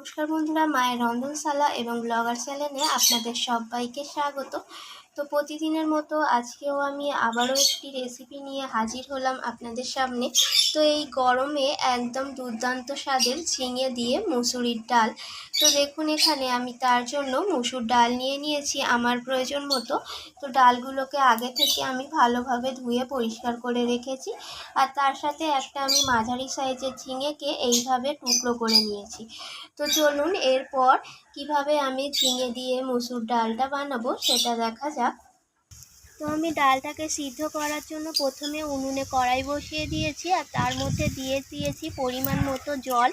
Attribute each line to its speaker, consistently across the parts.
Speaker 1: নমস্কার বন্ধুরা, মায়ের রন্ধনশালা এবং ব্লগার চ্যানেলে আপনাদের সবাইকে স্বাগত। তো প্রতিদিনের মতো আজকেও আমি আবারও একটি রেসিপি নিয়ে হাজির হলাম আপনাদের সামনে। তো এই গরমে একদম দুর্দান্ত স্বাদের ঝিঙে দিয়ে মুসুরির ডাল। তো দেখুন এখানে আমি তার জন্য মুসুর ডাল নিয়ে নিয়েছি আমার প্রয়োজন মতো। তো ডালগুলোকে আগে থেকে আমি ভালোভাবে ধুয়ে পরিষ্কার করে রেখেছি। আর তার সাথে একটা আমি মাঝারি সাইজের ঝিঙেকে এইভাবে টুকরো করে নিয়েছি। তো চলুন এরপর কিভাবে আমি ঝিঙে দিয়ে মুসুর ডালটা বানাবো সেটা দেখা যাক। তো আমি ডালটাকে সিদ্ধ করার জন্য প্রথমে উনুনে কড়াই বসিয়ে দিয়েছি আর তার মধ্যে দিয়েছি পরিমাণ মতো জল।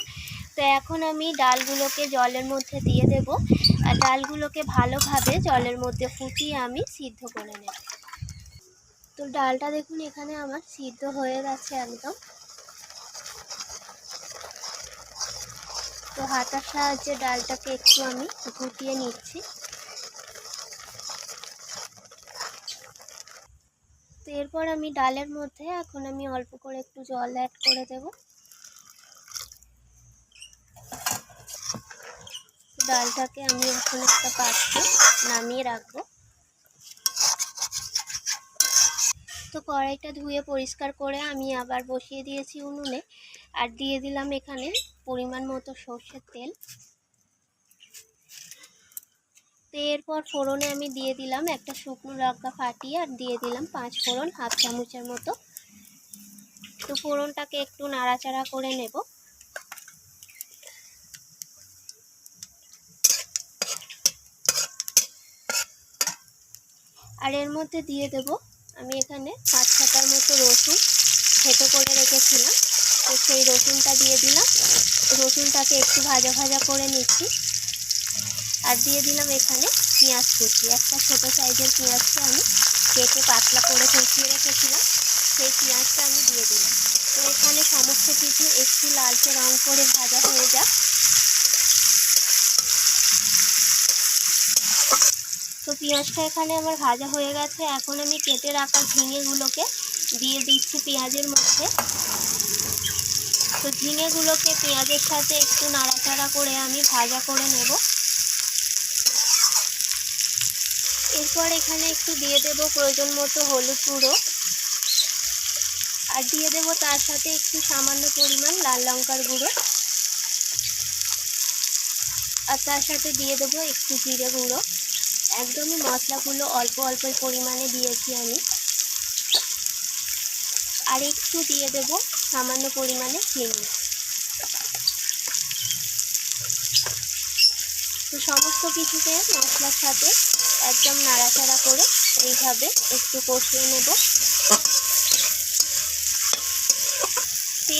Speaker 1: তো এখন আমি ডালগুলোকে জলের মধ্যে দিয়ে দেব আর ডালগুলোকে ভালোভাবে জলের মধ্যে ফুটিয়ে আমি সিদ্ধ করে নেব। তো ডালটা দেখুন এখানে আমার সিদ্ধ হয়ে গেছে একদম। তো হাতার সাহায্যে ডালটাকে একটু আমি ফুটিয়ে নিচ্ছি। তো এরপর আমি ডালের মধ্যে এখন আমি অল্প করে একটু জল অ্যাড করে দেব। ডালটাকে আমি এখন একটা পাত্রে নামিয়ে রাখবো। তো কড়াইটা ধুয়ে পরিষ্কার করে আমি আবার বসিয়ে দিয়েছি উনুনে আর দিয়ে দিলাম এখানে পরিমাণ মতো সর্ষের তেল। তো এরপর ফোড়নে আমি দিয়ে দিলাম একটা শুকনো লঙ্কা ফাটিয়ে আর দিয়ে দিলাম 5 ফোড়ন, হাফ চামচের মতো। তো ফোড়নটাকে একটু নাড়াচাড়া করে নেব। আর এর মধ্যে দিয়ে দেব আমি এখানে 5-6টার মতো রসুন থেতো করে রেখেছিলাম। তো সেই রসুনটা দিয়ে দিলাম। রসুনটাকে একটু ভাজা ভাজা করে নিচ্ছি। আর দিয়ে দিলাম এখানে পেঁয়াজ কুচি। একটা ছোটো সাইজের পেঁয়াজকে আমি কেটে পাতলা করে কুচিয়ে রেখেছিলাম, সেই পেঁয়াজটা আমি দিয়ে দিলাম। তো এখানে সমস্ত কিছু একটু লালচে রং করে ভাজা হয়ে যাক। তো পেঁয়াজটা এখানে আমার ভাজা হয়ে গেছে। এখন আমি কেটে রাখা ঝিঙেগুলোকে দিয়ে দিচ্ছি পেঁয়াজের মধ্যে। তো ঝিঙেগুলোকে পেঁয়াজের সাথে একটু নাড়াচাড়া করে আমি ভাজা করে নেব। এরপর এখানে একটু দিয়ে দেব প্রয়োজন মতো হলুদ গুঁড়ো আর দিয়ে দেব তার সাথে একটু সামান্য পরিমাণ লাল লঙ্কার গুঁড়ো আর তার সাথে দিয়ে দেবো একটু জিরে গুঁড়ো। একদমই মশলাগুলো অল্প অল্প পরিমাণে দিয়েছি আমি। আর একটু দিয়ে দেব সামান্য পরিমাণে চিনি। তো সমস্ত কিছুকে মশলার সাথে একদম নাড়াচাড়া করে এইভাবে একটু কষিয়ে নেব।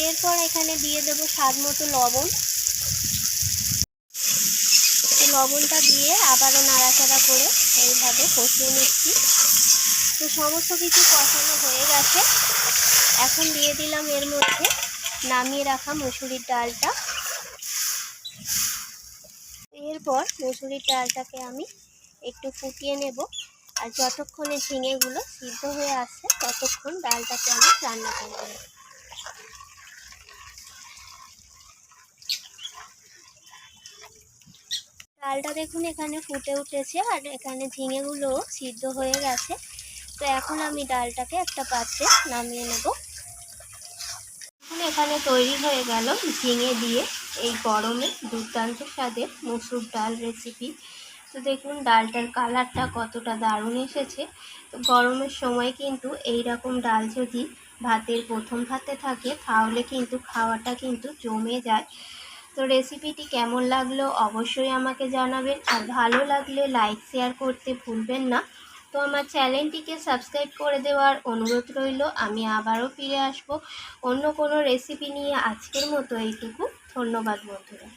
Speaker 1: এরপর এখানে দিয়ে দেব স্বাদ মতো লবণ। লবণটা দিয়ে আবারও নাড়াচাড়া করে এইভাবে কষিয়ে নিচ্ছি। তো সমস্ত কিছু কষানো হয়ে গেছে। এখন দিয়ে দিলাম এর মধ্যে নামিয়ে রাখা মুসুরির ডালটা। এরপর মুসুরির ডালটাকে আমি একটু ফুটিয়ে নেব আর যতক্ষণে ঝিঙেগুলো সিদ্ধ হয়ে আসছে ততক্ষণ ডালটাকে আমি রান্না করে নেব। ডালটা দেখুন এখানে ফুটে উঠেছে আর এখানে ঝিঙেগুলো সিদ্ধ হয়ে গেছে। তো এখন আমি ডালটাকে একটা পাত্রে নামিয়ে নেব। এখন এখানে তৈরি হয়ে গেল ঝিঙে দিয়ে এই গরমে দুর্দান্ত স্বাদের মুসুর ডাল রেসিপি। তো দেখুন ডালটার কালারটা কতটা দারুণ এসেছে। তো গরমের সময় কিন্তু এই রকম ডাল যদি ভাতের প্রথম ভাতে থাকে তাহলে কিন্তু খাওয়াটা কিন্তু জমে যায়। তো রেসিপিটি কেমন লাগলো অবশ্যই আমাকে জানাবেন আর ভালো লাগলে লাইক শেয়ার করতে ভুলবেন না। তো আমার চ্যানেলটিকে সাবস্ক্রাইব করে দেওয়ার অনুরোধ রইল। আমি আবারও ফিরে আসব অন্য কোনো রেসিপি নিয়ে। আজকের মতো এইটুকু। ধন্যবাদ বন্ধুরা।